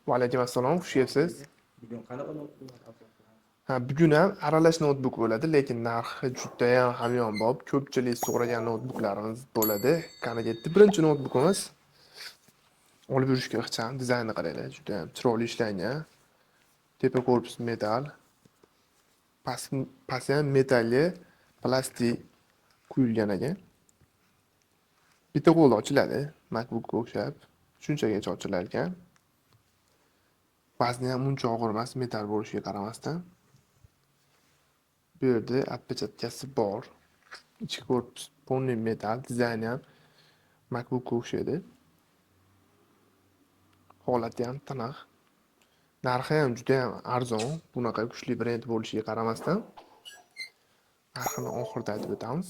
Va alaykum assalom, xush kelibsiz. Bugun qanaqa notebooklar asoslanadi? Bugun ham aralash notebook bo'ladi, lekin narxi juda ham hamyonbop. Ko'pchilik so'ragan notebooklarimiz bo'ladi. Qani ketdi. Birinchi notebookimiz olib yurishga ixcham, dizaynni qaranglar, juda ham chiroyli ishlangan. Tepa korpus metal, pasti ham metalli, plastik quyilgan ekan. Bitta qo'lda ochiladi, MacBookga o'xshab. Shunchagacha ochilar ekan. Vazni ham uncha og'ir emas, metal bo'lishiga qaramasdan. Bu yerda отпечаткasi bor. Ichki korpus polniy metal, dizayni ham MacBookga o'xshaydi. Holati ham tiniq. Narxi ham juda ham arzon. Bunaqa kuchli brend bo'lishiga qaramasdan narxini oxirida aytib o'tamiz.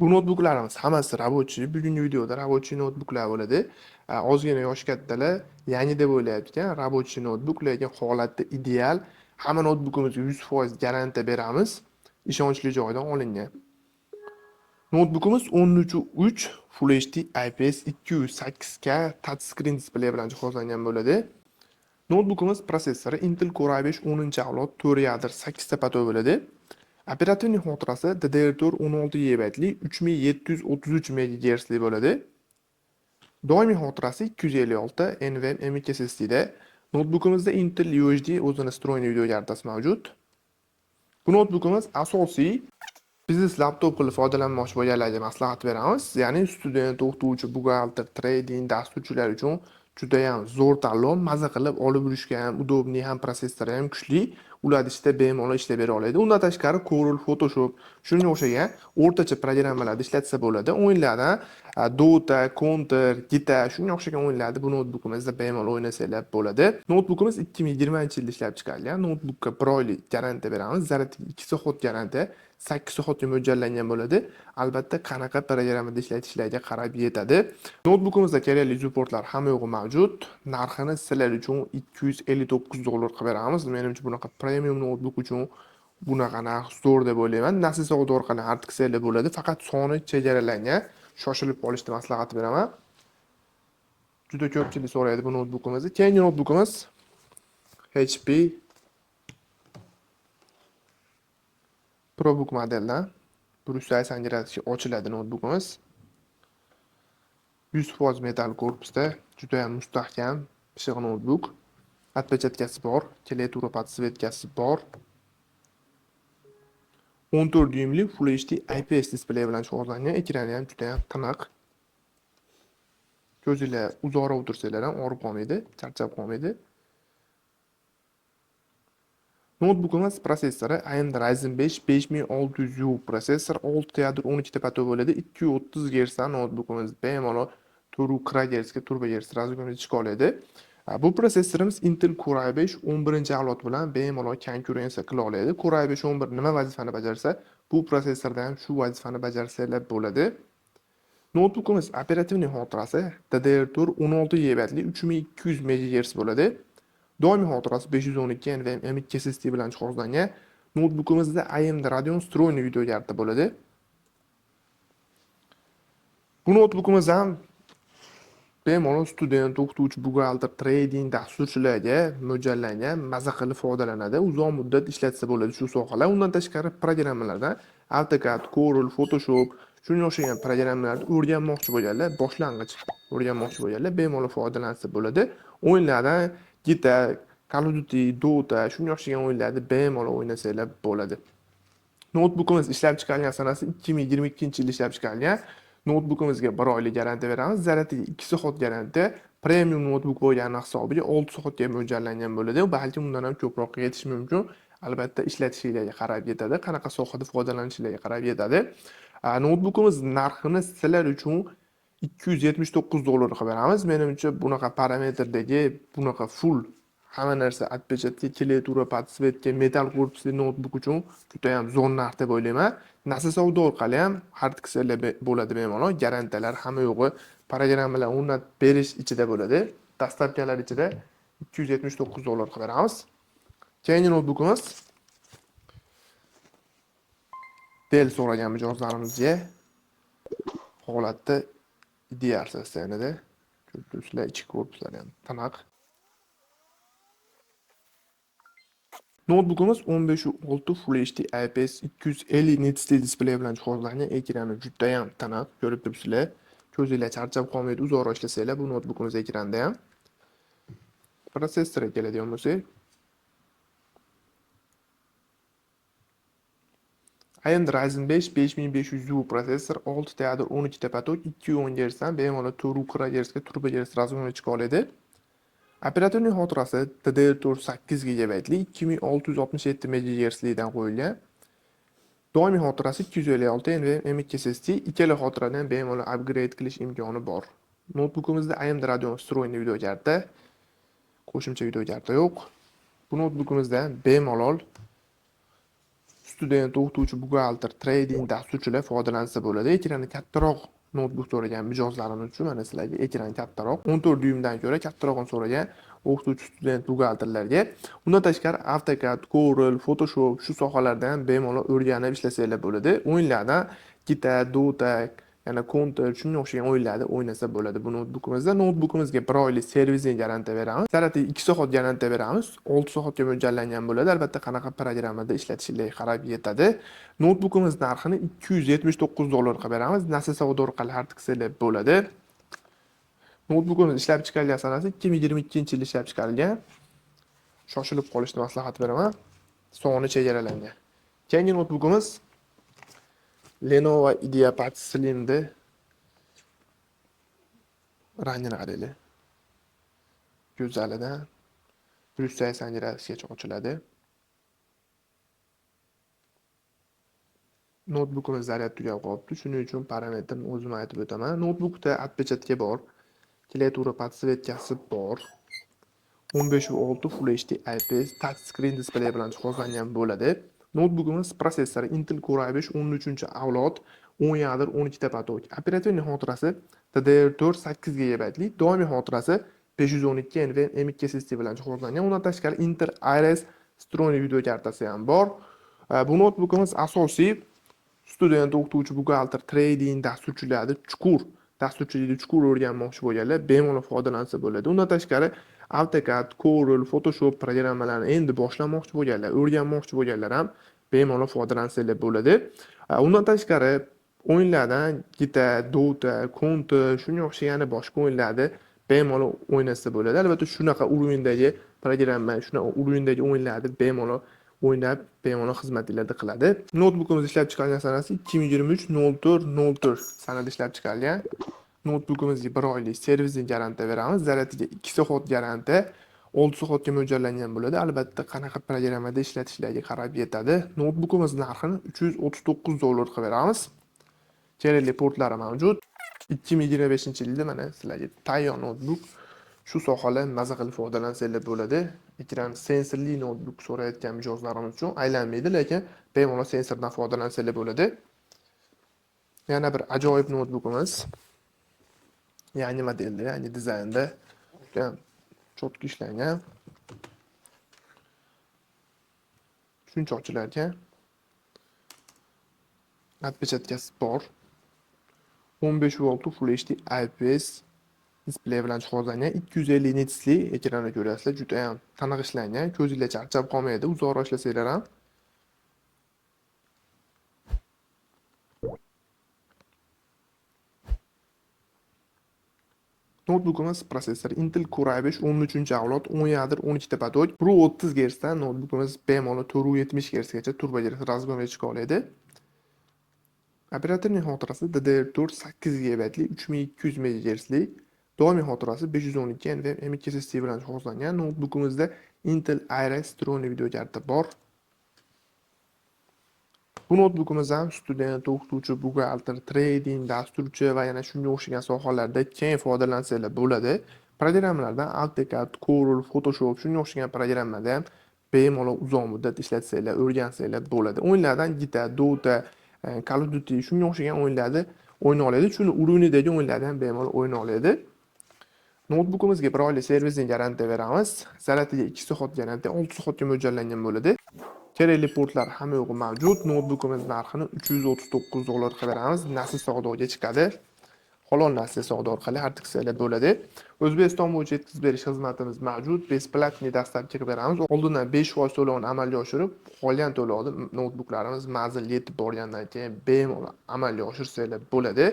Bu notebooklarimiz hammasi рабочий. Bugungi videoda рабочий notebooklar bo'ladi. Ozgina yosh kattalar yangi deb o'ylayapti ekan, рабочий notebook, lekin holati ideal. Hamma notebookimizga 100% garantiya beramiz. Ishonchli joydan olingan. Notebookimiz 13.3 Full HD IPS 208K touchscreen displey bilan jihozlangan bo'ladi. Notebookimiz prosessori Intel Core i5 10-avlod 4 yadr 8 ta pato bo'ladi. Operativ xotirasi DDR4 16 GB li 3733 MHz bo'ladi. Doimiy xotirasi 256 NVMe M.2 SSD da. Notebookimizda Intel UHD o'zini встроенный video kartasi mavjud. Bu notebookimiz asosiy biznes laptop qilib foydalanmoqchi bo'lganlarga maslahat beramiz. Ya'ni student, o'qituvchi, buxgalter, trading, dasturchilar uchun juda ham zo'r tanlov, maza qilib olib yurishga ham udobniy, ham prosessori ham kuchli. Ular ishda bemalol ishlab bera oladi. Undan tashqari Corel, Photoshop, shunga o'xshagan o'rtacha programmalarni ishlatsa bo'ladi. O'yinlardan Dota, Counter, Guitar, shunga o'xshagan o'yinlarni bu notebookimizda bemalol o'ynasanglar bo'ladi. Notebookimiz 2020-yilda ishlab chiqarilgan. Notebookka 1 oylik garantiya beramiz. Zaratiga 2 soat garantiya, 8 soatga mo'ljallangan bo'ladi. Albatta, qanaqa programmada ishlatishlarga qarab yetadi. Notebookimizda kerakli supportlar hamma yo'g'i mavjud. Narxini sizlar uchun $259 qilib beramiz. Menimcha bunaqa premium notebook uchun bunaqa narx zo'r deb o'ylayman. Nasl savdo orqali artiksiylar bo'ladi, faqat soni chegaralangan. Shoshilib olishni maslahat beraman. Juda ko'pchilik so'raydi bu notebookimizni. Keyingi notebookimiz HP ProBook modeldan 180 gradusga ochiladi notebookimiz. 100% metal korpusda, juda ham mustahkam, pishiq notebook. Отпечаткasi bor, klaviatura podsvetkasi bor. 14 dyumli Full HD IPS displey bilan jihozlangan. Ekrani ham juda ham tiniq. Ko'zinglar uzoqroq o'tirsanglar ham og'rib qolmaydi, charchab qolmaydi. Notebookimiz prosessori AMD Ryzen 5 5600U prosessor, 6 yadr 12 ta pato bo'ladi. 230 Hz dan notebookimiz bemalol 4 kHz ga turbo Hz razgo'rga chiqa oladi. Bu prosessorimiz Intel Core i5 11-avlod bilan bemalol konkurensiya qila oladi. Core i5 11 nima vazifani bajarsa, bu prosessorda ham shu vazifani bajarsanglar bo'ladi. Notebookimiz operativ xotirasi DDR4 16 GB li 3200 MHz bo'ladi. Doimiy xotirasi 512 NVMe M.2 SSD bilan jihozlangan. Notebookimizda AMD Radeon встроенный video karta bo'ladi. Bu notebookimiz ham bemalol student, o'qituvchi, buxgalter, trading, dasturchilarga mo'ljallangan, maza qilib foydalanadi. Uzoq muddat ishlatsa bo'ladi shu sohalar. Undan tashqari programmalardan AutoCAD, Corel, Photoshop, shunga o'xshagan programmalarni o'rganmoqchi bo'lganlar, boshlang'ich o'rganmoqchi bo'lganlar bemalol foydalansa bo'ladi. O'yinlardan Guitar, Call of Duty, Dota, shunga o'xshagan o'yinlarni bemalol o'ynasanglar bo'ladi. Notebookimiz ishlab chiqarilgan sanasi 2022-yilda ishlab chiqarilgan. Notebookimizga 1 oylik garantiya beramiz. Zaratiga 2 soat garantiya. Premium notebook bo'lgani hisobiga 6 soatga mo'ljallangan bo'ladi. Balki undan ham ko'proq yetishi mumkin. Albatta ishlatishingizga qarab yetadi. Qanaqa sohada foydalanishingizga qarab yetadi. Notebookimiz narxini sizlar uchun $279 qilib beramiz. Menimcha bunaqa parametrdagi, bunaqa full hamma narsa отпечатки, klaviatura, podsvetka, metal korpusli notebook uchun juda ham zo'r narx deb o'ylayman. Nasl savdo orqali ham artiksiylar bo'ladi bemalol. Garantiyalar hamma yo'g'i programmalar o'rnatib berish ichida bo'ladi. Dastlabkilar ichida $279 qilib beramiz. Keyingi notebookimiz Dell so'ragan mijozlarimizga holatda ideal sostanida Sizlar ichki korpuslari ham tiniq. Notebookimiz 15.6 Full HD IPS 250 nitsli displey bilan jihozlangan. Ekrani juda ham tiniq, ko'rib turibsizlar. Ko'zinglar charchab qolmaydi, uzoq ishlasanglar bu notebookimiz ekranida ham. Protsessorga keladigan bo'lsak, AMD Ryzen 5 5500U prosessor, 6 ta yadro, 12 ta potok, 210 Hz dan bemalol 4 GHz ga turbo Hz razg'ini chiqa oladi. Operatorning xotirasi DDR4 8 GB li 2667 MHz dan qo'yilgan. Doimiy xotirasi 256 NVMe M.2 SSD, ikkala xotiradan bemalol upgrade qilish imkoni bor. Notebookimizda AMD Radeon встроенный video karta, qo'shimcha video karta yo'q. Bu notebookimizda bemalol student, o'qituvchi, buxgalter, trading dasturchilar foydalansa bo'ladi. Ekrani kattaroq notebook so'ragan mijozlarimiz uchun mana sizlarga ekran kattaroq, 14 dyuymdan ko'ra kattaroqni so'ragan o'qituvchi, student, buxgalterlarga. Undan tashqari AutoCAD, Corel, Photoshop shu sohalardan bemalol o'rganib ishlasanglar bo'ladi. O'yinlardan Guitar, Dota, yana Counter shunga o'xshagan o'yinlarda o'ynasa bo'ladi bu notebookimizda. Notebookimizga 1 oylik servisning garantiya beramiz. Zarati 2 soat garantiya beramiz. 6 soatga mo'ljallangan bo'ladi. Albatta qanaqa programmada ishlatishingizga qarab yetadi. Notebookimiz narxini $279 qilib beramiz. Nasl savdo orqali xarid qilsangiz bo'ladi. Notebookimiz ishlab chiqarilgan sanasi 2022-yil ishlab chiqarilgan. Shoshilib qolishni maslahat beraman. Soni chegaralangan. Keyingi notebookimiz Lenovo IdeaPad Slim'da rangini qaranglar. Go'zalidan 180 gradusgacha ochiladi. Notebookimiz zaryad tugab qolibdi. Shuning uchun parametrni o'zim aytib o'taman. Notebookda отпечатка bor. Klaviatura подсветкасы bor. 15.6 Full HD IPS touch screen display bilan jihozlangan bo'ladi. Notebookimiz prosessori Intel Core i5 13-avlod, 10 yadro, 12 ta potok. Operatorning xotirasi DDR4 8 GB li, doimiy xotirasi 512 NVMe M.2 SSD bilan jihozlangan. Undan tashqari Intel Iris встроенный video kartasi ham bor. Bu notebookimiz asosiy student, o'qituvchi, buxgalter, trading dasturchilarni chuqur o'rganmoqchi bo'lganlar bemalol foydalansa bo'ladi. Undan tashqari AutoCAD, Corel, Photoshop programmalarini endi boshlamoqchi bo'lganlar, o'rganmoqchi bo'lganlar ham bemalol foydalansalar bo'ladi. Undan tashqari o'yinlardan Guitar, Dota, Counter shunga o'xshagan boshqa o'yinlarni bemalol o'ynasa bo'ladi. Albatta shunaqa urovendagi programma, shunaqa urovendagi o'yinlarni bemalol o'ynab, bemalol xizmatlarni qiladi. Notebookimiz ishlab chiqarilgan sanasi 2023-04-04 sanada ishlab chiqarilgan. Notebookimizga 1 oylik servisning garantiya beramiz. Zaryadiga 2 soat garantiya, 6 soatga mo'ljallangan bo'ladi. Albatta qanaqa programmada ishlatishlarga qarab yetadi. Notebookimiz narxini $339 qilib beramiz. Kerakli portlari mavjud. 2025-yilda mana sizlarga tayyor notebook shu sohalar maza qilib foydalansanglar bo'ladi. Ekran sensorli notebook so'rayotgan mijozlarimiz uchun aylanmaydi, lekin bemalol sensordan foydalansanglar bo'ladi. Yana bir ajoyib notebookimiz. Yangi modelda, yangi dizaynda, juda cho'tki ishlangan. Shuncha ochilarkan. Отпечаткasi bor. 15.6 Full HD IPS displey bilan jihozlangan. 250 nitsli ekranni ko'rasizlar, juda ham tiniq ishlangan. Ko'zinglar charchab qolmaydi, uzoq ishlasanglar ham. Notebookimiz prosessori Intel Core i5 13-avlod, 10 yadro, 12 ta potok. 130 Hz dan notebookimiz bemalol 470 Hz gacha turbo Hz razg'ini chiqa oladi. Operatorning xotirasi DDR4 8 GB li, 3200 MHz li, doimiy xotirasi 512 NVMe M.2 SSD bilan jihozlangan. Notebookimizda Intel Iris встроенный video karta bor. Bu notebookimiz ham student, o'qituvchi, buxgalter, trading, dasturchi va yana shunga o'xshagan sohalarda keng foydalansanglar bo'ladi. Programmalardan AutoCAD, Corel, Photoshop shunga o'xshagan programmada ham bemalol uzoq muddat ishlatsanglar, o'rgansanglar bo'ladi. O'yinlardan Guitar, Dota, Call of Duty shunga o'xshagan o'yinlarni o'yna oladi. Shuni urinidagi o'yinlarni ham bemalol o'yna oladi. Notebookimizga 1 oylik servisning garantiya beramiz. Zaryadiga 2 soat garantiya, 6 soatga mo'ljallangan bo'ladi. Kerakli portlar hamma yo'g'i mavjud. Notebookimiz narxini $339 qilib beramiz. Nasl savdoga chiqadi. falon narsa savdo orqali artiksiyalar bo'ladi. O'zbekiston bo'yicha yetkazib berish xizmatimiz mavjud. Besplatniy dastavka qilib beramiz. Oldindan 5% to'lovni amalga oshirib, qolgan to'lovni noutbuklarimiz manzilga yetib borgandan keyin bemalol amalga oshirsanglar bo'ladi.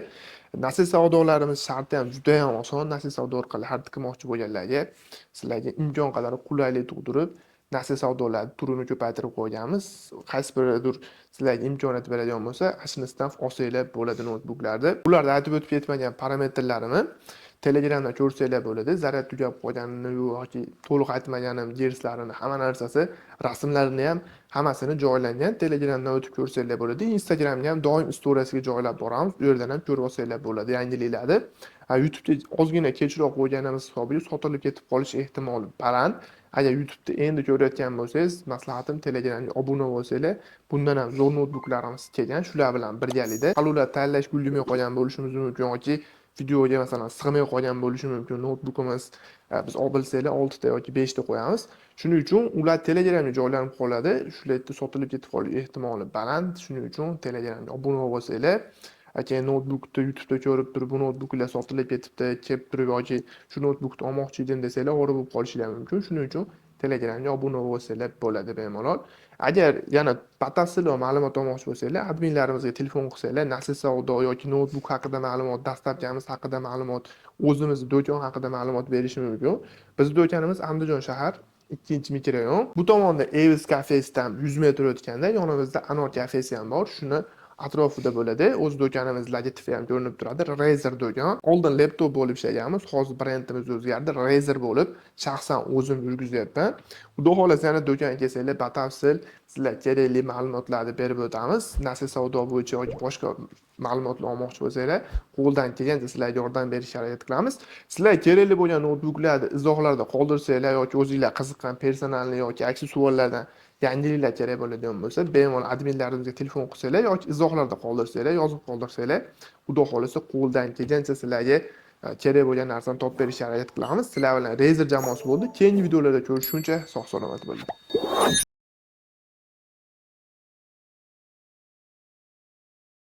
Nasl savdolarimiz sharti ham juda ham oson. Nasl savdo orqali xarid qilmoqchi bo'lganlarga sizlarga imkon qadar qulaylik tug'dirib, nasl savdolar turini ko'paytirib qo'yganmiz. Qaysi biridir sizlarga imkoniyat beradigan bo'lsa, ashinisidan olsanglar bo'ladi noutbuklarni. Ularda aytib o'tib ketmagan parametrlarimni Telegramda ko'rsanglar bo'ladi. Zaryad tugab qolganini yoki to'liq aytmaganim jerslarini, hamma narsasi, rasmlarini ham hammasini joylangan. Telegramdan o'tib ko'rsanglar bo'ladi. Instagramga ham doim storiesiga joylab boramiz. U yerdan ham ko'rib olsanglar bo'ladi yangiliklarni. YouTube'da ozgina kechroq qo'yganimiz hisobiga sotilib ketib qolish ehtimoli baland. Agar YouTube'da endi ko'rayotgan bo'lsangiz, maslahatim Telegramga obuna bo'lsanglar, bundan ham zo'r noutbuklarimiz kelgan. Shular bilan birgalikda qaluvlar tanlash ulgurmay qolgan bo'lishimiz mumkin yoki videoga masalan sig'may qolgan bo'lishi mumkin. Noutbukimiz biz olib bilsanglar 6 ta yoki 5 ta qo'yamiz. Shuning uchun ular Telegramga joylanib qoladi. Shularda sotilib ketib qolish ehtimoli baland. Shuning uchun Telegramga obuna bo'lsanglar, keyin noutbukni YouTube'da ko'rib turib, bu noutbuklar sotilib ketibdi, kelib turib yoki shu noutbukni olmoqchi edim desanglar, o'g'ri bo'lib qolishlari mumkin. Shuning uchun Telegramga obuna bo'lsanglar bo'ladi bemalol. Agar yana batafsil ma'lumot olmoqchi bo'lsanglar, adminlarimizga telefon qilsanglar, nasl savdo yoki noutbuk haqida ma'lumot, dastavkamiz haqida ma'lumot, o'zimiz do'kon haqida ma'lumot berishi mumkin. Bizning do'konimiz Andijon shahar 2-mikrorayon. Bu tomonda Evis kafesidan 100 metr o'tganda yonimizda Anor kafesi ham bor. Shuni atrofida bo'ladi. O'z do'konimiz logotipi ham ko'rinib turadi. Razer do'kon. Oldin laptop bo'lib ishlaganmiz. Hozir brendimiz o'zgardi. Razer bo'lib shaxsan o'zim yurgizyapman. Xudo xolasa yana do'konga kelsanglar, batafsil sizlar kerakli ma'lumotlarni berib o'tamiz. Nasl savdo bo'yicha yoki boshqa ma'lumotlar olmoqchi bo'lsanglar, qo'ldan kelgancha sizlarga yordam berishga harakat qilamiz. Sizlar kerakli bo'lgan noutbuklarni izohlarda qoldirsanglar yoki o'zingizlar qiziqqan personalni yoki aksessuarlardan yangiliklar kerak bo'ladigan bo'lsa, bemalol adminlarimizga telefon qilsanglar yoki izohlarda qoldirsanglar, yozib qoldirsanglar, xudo xolasa qo'ldan kelgancha sizlarga kerak bo'lgan narsani topib berishga harakat qilamiz. Sizlar bilan Razer jamoasi bo'ldi. Keyingi videolarda ko'rishguncha sog' salomat bo'ling.